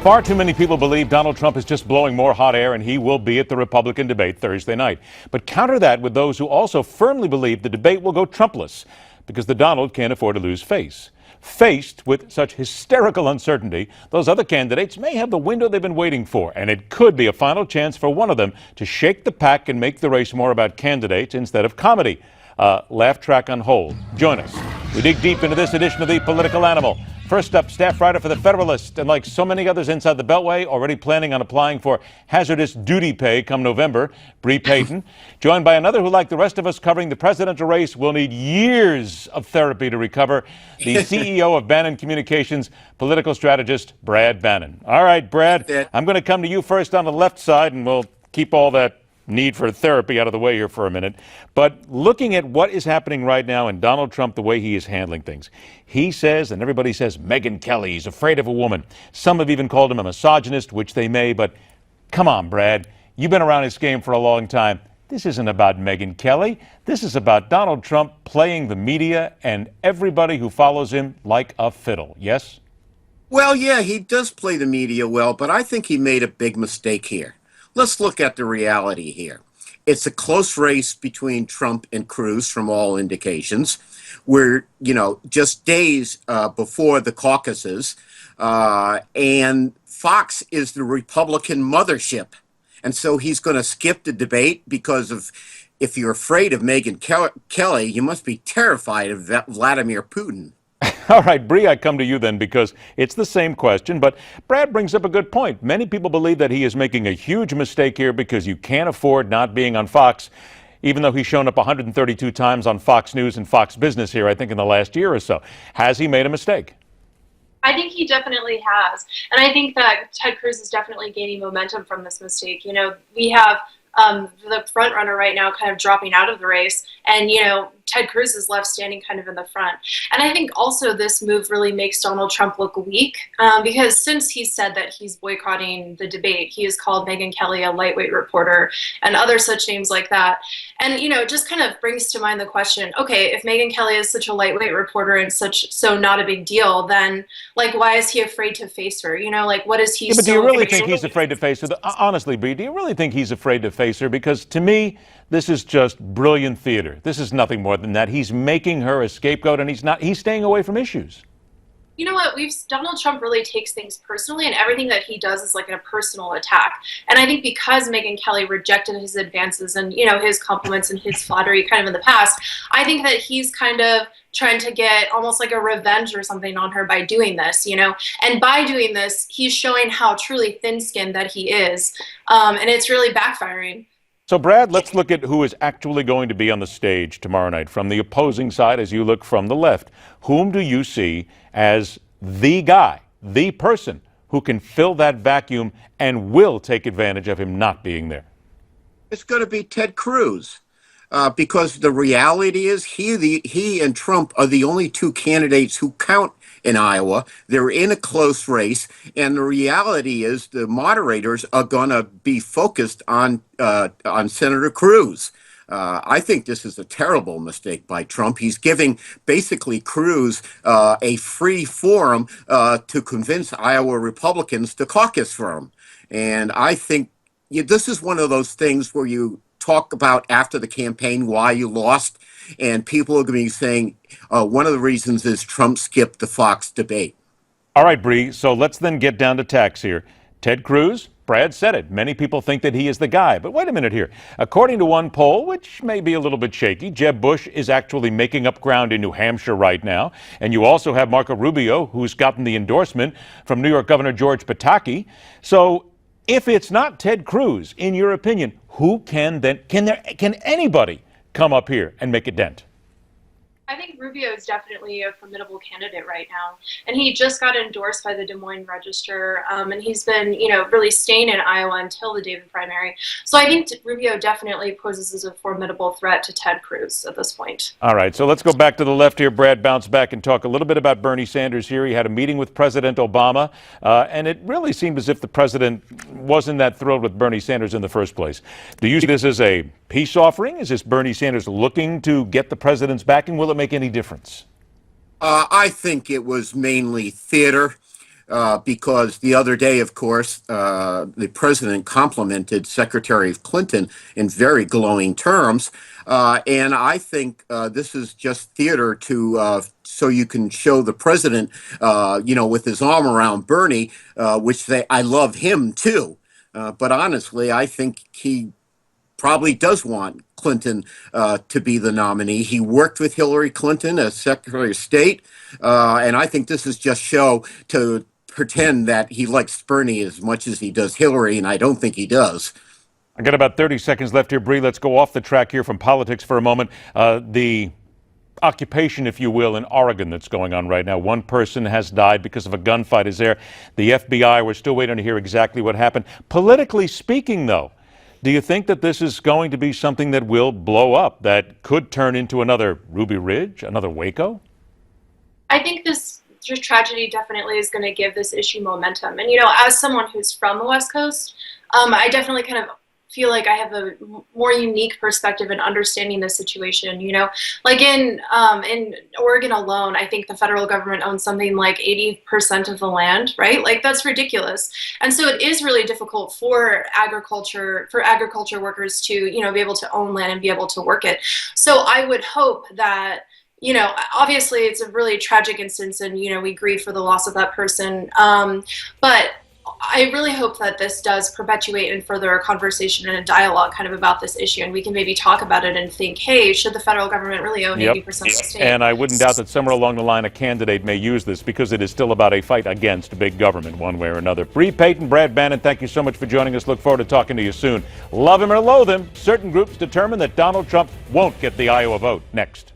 Far too many people believe Donald Trump is just blowing more hot air, and he will be at the Republican debate Thursday night. But counter that with those who also firmly believe the debate will go Trumpless, because the Donald can't afford to lose face. Faced with such hysterical uncertainty, those other candidates may have the window they've been waiting for, and it could be a final chance for one of them to shake the pack and make the race more about candidates instead of comedy. Laugh track on hold. Join us. We dig deep into this edition of The Political Animal. First up, staff writer for The Federalist, and like so many others inside the Beltway, already planning on applying for hazardous duty pay come November, Bre Payton. Joined by another who, like the rest of us covering the presidential race, will need years of therapy to recover, the CEO of Bannon Communications, political strategist Brad Bannon. All right, Brad, I'm going to come to you first on the left side, and we'll keep all that need for therapy out of the way here for a minute. But looking at what is happening right now and Donald Trump, the way he is handling things, he says, and everybody says, Megyn Kelly, he's afraid of a woman. Some have even called him a misogynist, which they may, but come on, Brad, you've been around this game for a long time. This isn't about Megyn Kelly. This is about Donald Trump playing the media and everybody who follows him like a fiddle. Yes? Well, yeah, he does play the media well, but I think he made a big mistake here. Let's look at the reality here. It's a close race between Trump and Cruz from all indications. We're, just days before the caucuses, and Fox is the Republican mothership. And so he's going to skip the debate because of, if you're afraid of Megyn Kelly, you must be terrified of Vladimir Putin. All right, Bre, I come to you then because it's the same question, but Brad brings up a good point. Many people believe that he is making a huge mistake here because you can't afford not being on Fox, even though he's shown up 132 times on Fox News and Fox Business here, I think, in the last year or so. Has he made a mistake? I think he definitely has. And I think that Ted Cruz is definitely gaining momentum from this mistake. We have the front runner right now kind of dropping out of the race, and Ted Cruz is left standing kind of in the front. And I think also this move really makes Donald Trump look weak, because since he said that he's boycotting the debate, he has called Megyn Kelly a lightweight reporter and other such names like that. And it just kind of brings to mind the question, okay, if Megyn Kelly is such a lightweight reporter and so not a big deal, then why is he afraid to face her? What is he? Yeah, but do you really think he's afraid to face her? Honestly, Bre, do you really think he's afraid to face her? Because to me, this is just brilliant theater. This is nothing more than that. He's making her a scapegoat, and he's staying away from issues. You know what? Donald Trump really takes things personally, and everything that he does is like a personal attack. And I think because Megyn Kelly rejected his advances and, his compliments and his flattery kind of in the past, I think that he's kind of trying to get almost like a revenge or something on her by doing this, And by doing this, he's showing how truly thin-skinned that he is. And it's really backfiring. So, Brad, let's look at who is actually going to be on the stage tomorrow night. From the opposing side, as you look from the left, whom do you see as the guy, the person who can fill that vacuum and will take advantage of him not being there? It's going to be Ted Cruz. Because the reality is he and Trump are the only two candidates who count in Iowa. They're in a close race, and the reality is the moderators are going to be focused on Senator Cruz. I think this is a terrible mistake by Trump. He's giving basically Cruz a free forum to convince Iowa Republicans to caucus for him. And I think this is one of those things where you talk about after the campaign why you lost, and people are going to be saying one of the reasons is Trump skipped the Fox debate. All right, Bre, so let's then get down to tacks here. Ted Cruz, Brad said it. Many people think that he is the guy. But wait a minute here. According to one poll, which may be a little bit shaky, Jeb Bush is actually making up ground in New Hampshire right now. And you also have Marco Rubio, who's gotten the endorsement from New York Governor George Pataki. So if it's not Ted Cruz, in your opinion, who can anybody come up here and make a dent? I think Rubio is definitely a formidable candidate right now. And he just got endorsed by the Des Moines Register. And he's been, really staying in Iowa until the day of the primary. So I think Rubio definitely poses as a formidable threat to Ted Cruz at this point. All right. So let's go back to the left here. Brad, bounce back and talk a little bit about Bernie Sanders here. He had a meeting with President Obama. And it really seemed as if the president wasn't that thrilled with Bernie Sanders in the first place. Do you see this as a peace offering? Is this Bernie Sanders looking to get the president's backing? Will it make any difference? I think it was mainly theater. because the other day, of course, the president complimented Secretary Clinton in very glowing terms. And I think this is just theater to so you can show the president, with his arm around Bernie, I love him too. But honestly, I think he probably does want Clinton to be the nominee. He worked with Hillary Clinton as Secretary of State, and I think this is just show to pretend that he likes Bernie as much as he does Hillary, and I don't think he does. I got about 30 seconds left here, Bre. Let's go off the track here from politics for a moment. The occupation, if you will, in Oregon that's going on right now. One person has died because of a gunfight. Is there? The FBI, we're still waiting to hear exactly what happened. Politically speaking, though, do you think that this is going to be something that will blow up, that could turn into another Ruby Ridge, another Waco? I think this tragedy definitely is going to give this issue momentum. And, as someone who's from the West Coast, I definitely kind of feel like I have a more unique perspective in understanding the situation. Like in Oregon alone, I think the federal government owns something like 80% of the land, right? Like that's ridiculous. And so it is really difficult for agriculture workers to, be able to own land and be able to work it. So I would hope that, obviously it's a really tragic instance and, we grieve for the loss of that person. But I really hope that this does perpetuate and further a conversation and a dialogue kind of about this issue, and we can maybe talk about it and think, hey, should the federal government really own 80% of the state? And I wouldn't doubt that somewhere along the line a candidate may use this, because it is still about a fight against big government one way or another. Bre Payton, Brad Bannon, thank you so much for joining us. Look forward to talking to you soon. Love him or loathe him, certain groups determine that Donald Trump won't get the Iowa vote. Next.